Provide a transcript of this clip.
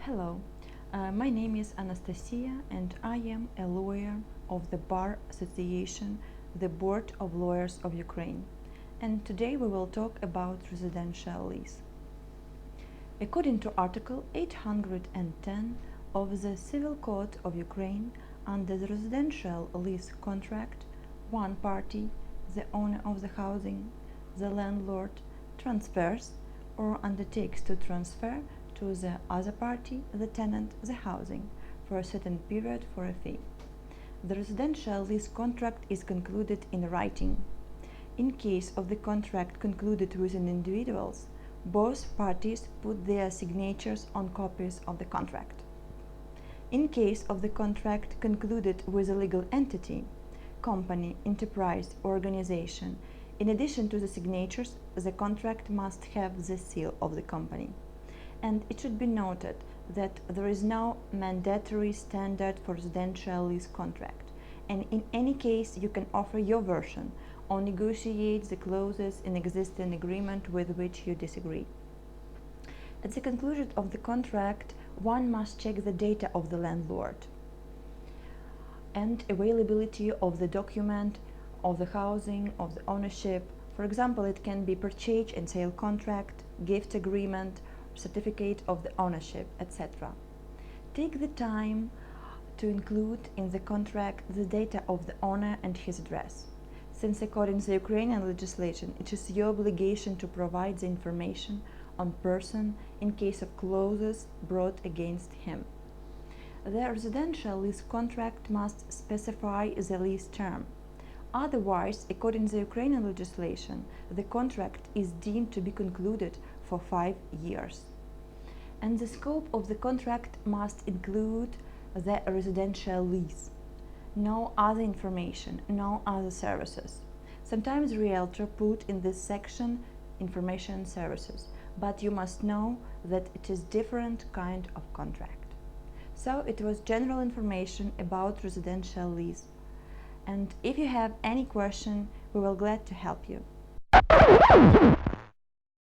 Hello, my name is Anastasia and I am a lawyer of the Bar Association, the Board of Lawyers of Ukraine. And today we will talk about residential lease. According to Article 810 of the Civil Code of Ukraine, under the residential lease contract, one party, the owner of the housing, the landlord, transfers or undertakes to transfer to the other party, the tenant, the housing, for a certain period for a fee. The residential lease contract is concluded in writing. In case of the contract concluded with an individual, both parties put their signatures on copies of the contract. In case of the contract concluded with a legal entity, company, enterprise, or organization, in addition to the signatures, the contract must have the seal of the company. And it should be noted that there is no mandatory standard for residential lease contract, and in any case you can offer your version or negotiate the clauses in existing agreement with which you disagree. At the conclusion of the contract, one must check the data of the landlord and availability of the document of the housing, of the ownership. For example, it can be purchase and sale contract, gift agreement, certificate of the ownership, etc. Take the time to include in the contract the data of the owner and his address, since according to the Ukrainian legislation, it is your obligation to provide the information on person in case of clauses brought against him. The residential lease contract must specify the lease term. Otherwise, according to the Ukrainian legislation, the contract is deemed to be concluded for 5 years. And the scope of the contract must include the residential lease. No other information, no other services. Sometimes realtor put in this section information services, but you must know that it is different kind of contract. So it was general information about residential lease. And if you have any question, we will glad to help you.